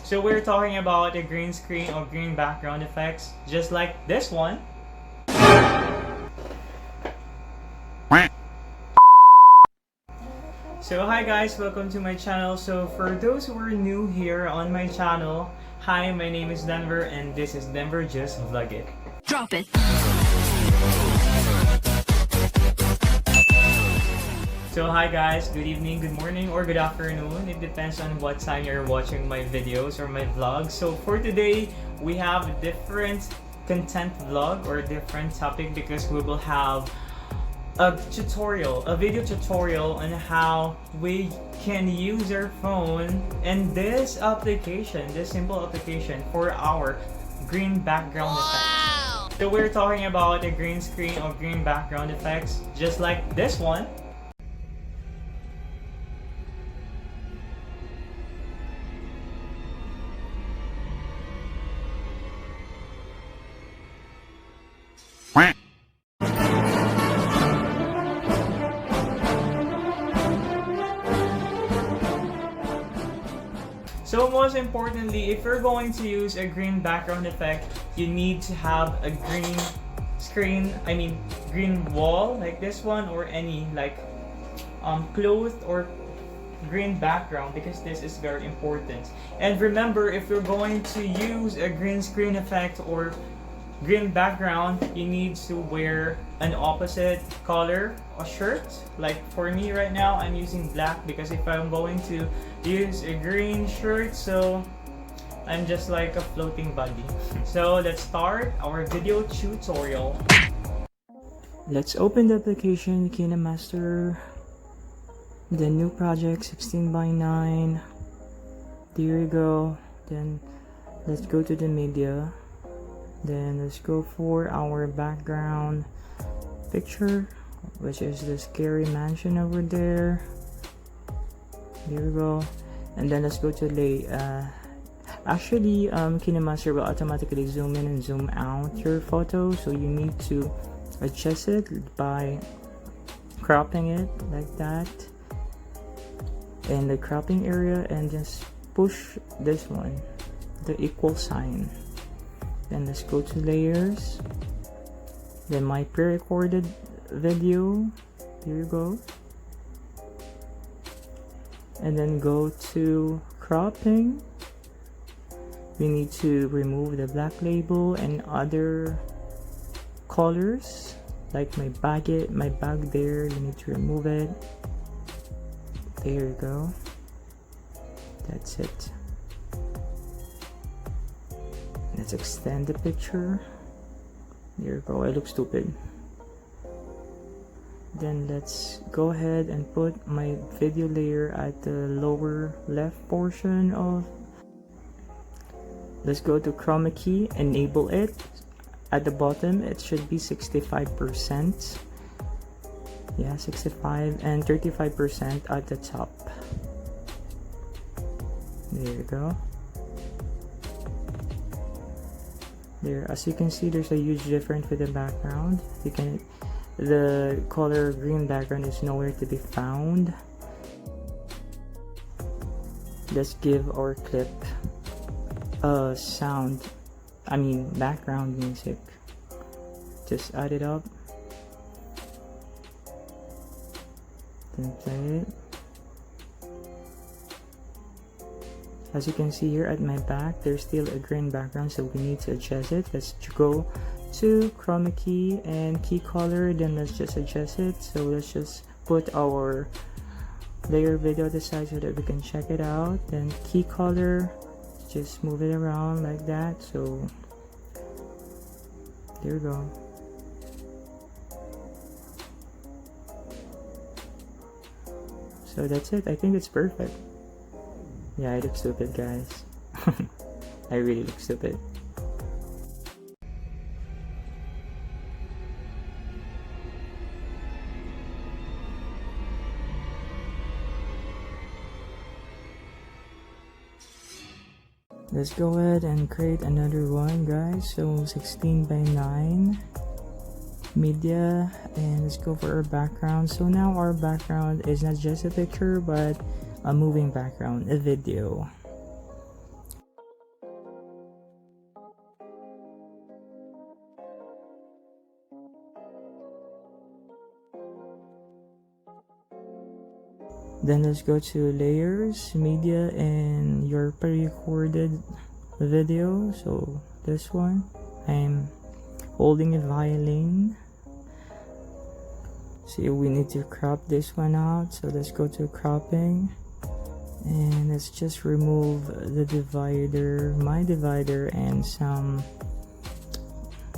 So we're talking about a green screen or green background effects, just like this one. So hi guys, welcome to my channel. So for those who are new here on my channel, hi, my name is Denver and this is Denver Just Vlog It. Drop it. So hi guys, good evening, good morning, or good afternoon. It depends on what time you're watching my videos or my vlogs. So for today, we have a different content vlog or a different topic because we will have a tutorial, a video tutorial on how we can use our phone and this application, this simple application for our green background effects. So we're talking about a green screen or green background effects, just like this one. So most importantly, if you're going to use a green background effect, you need to have a green screen, green wall like this one, or any like clothed or green background, because this is very important. And remember, if you're going to use a green screen effect or green background, you need to wear an opposite color or shirt. Like for me right now, I'm using black because if I'm going to use a green shirt, so I'm just like a floating body. So let's start our video tutorial. Let's open the application kineMaster, the new project 16:9. There you go. Then let's go to the media. Then let's go for our background picture, which is the scary mansion over there. There we go. And then let's go to kineMaster will automatically zoom in and zoom out your photo, so you need to adjust it by cropping it like that in the cropping area, and just push this one, the equal sign. Then let's go to layers, then my pre-recorded video, there you go, and then go to cropping. We need to remove the black label and other colors, like my bag there, you need to remove it. There you go, that's it. Let's extend the picture. There you go, I look stupid. Then let's go ahead and put my video layer at the lower left portion of. Let's go to Chroma key, enable it. At the bottom, it should be 65%. Yeah, 65, and 35% at the top. There you go. There, as you can see, there's a huge difference with the background. The color green background is nowhere to be found. Let's give our clip a background music. Just add it up, then play it. As you can see here at my back, there's still a green background, so we need to adjust it. Let's go to Chroma key and key color, then let's just adjust it. So let's just put our layer video to the side so that we can check it out. Then key color, just move it around like that. So there we go. So that's it. I think it's perfect. Yeah, I look stupid, guys. I really look stupid. Let's go ahead and create another one, guys. So 16:9 media, and let's go for our background. So now our background is not just a picture but a moving background, a video. Then let's go to layers, media, and your pre-recorded video. So this one, I'm holding a violin. So we need to crop this one out. So let's go to cropping, and let's just remove the divider, my divider, and some,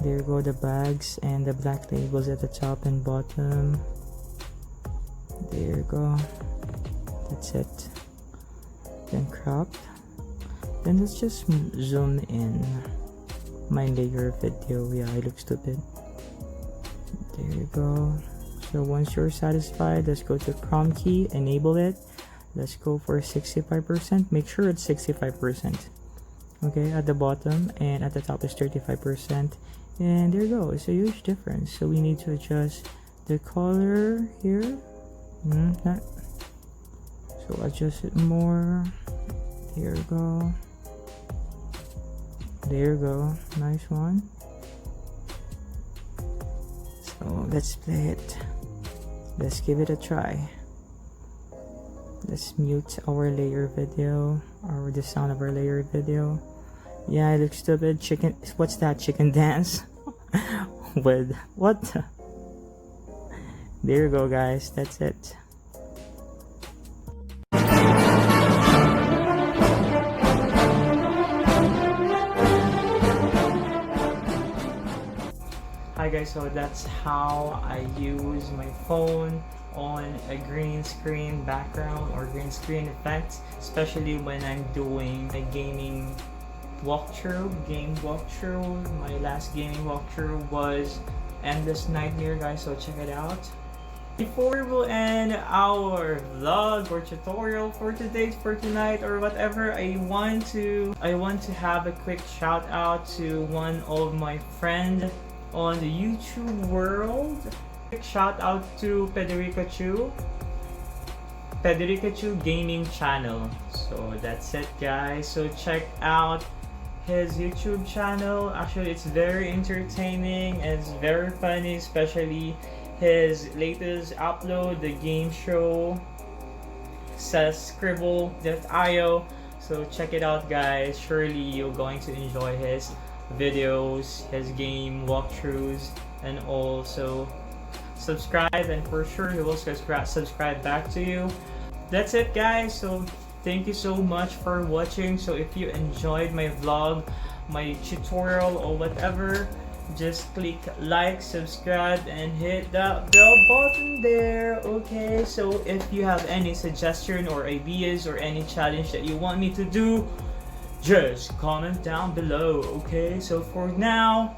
there go the bags and the black labels at the top and bottom. There you go. That's it. Then crop. Then let's just zoom in my layer video. Yeah, I look stupid. There you go. So once you're satisfied, let's go to Chrome key, enable it. Let's go for 65%. Make sure it's 65%. Okay, at the bottom, and at the top is 35%. And there you go. It's a huge difference. So we need to adjust the color here. So adjust it more. There you go. There you go. Nice one. So let's play it. Let's give it a try. Let's mute our layer video, or the sound of our layer video. Yeah, it looks stupid. Chicken, what's that? Chicken dance? With what? There you go, guys. That's it. Hi guys, so that's how I use my phone on a green screen background or green screen effects, especially when I'm doing a gaming game walkthrough. My last gaming walkthrough was Endless Nightmare, guys, so check it out. Before we'll end our vlog or tutorial for today, for tonight, or whatever, I want to have a quick shout out to one of my friends on the YouTube world. Quick shout out to Pederico Gaming channel. So that's it, guys. So check out his YouTube channel. Actually, it's very entertaining and it's very funny, especially his latest upload, the game show, says Scribble.io. So check it out, guys. Surely you're going to enjoy his videos, his game walkthroughs, and also subscribe, and for sure he will subscribe back to you. That's it, guys. So thank you so much for watching. So if you enjoyed my vlog, my tutorial, or whatever, just click like, subscribe, and hit that bell button there. Okay, so if you have any suggestion or ideas or any challenge that you want me to do, just comment down below. Okay, so for now,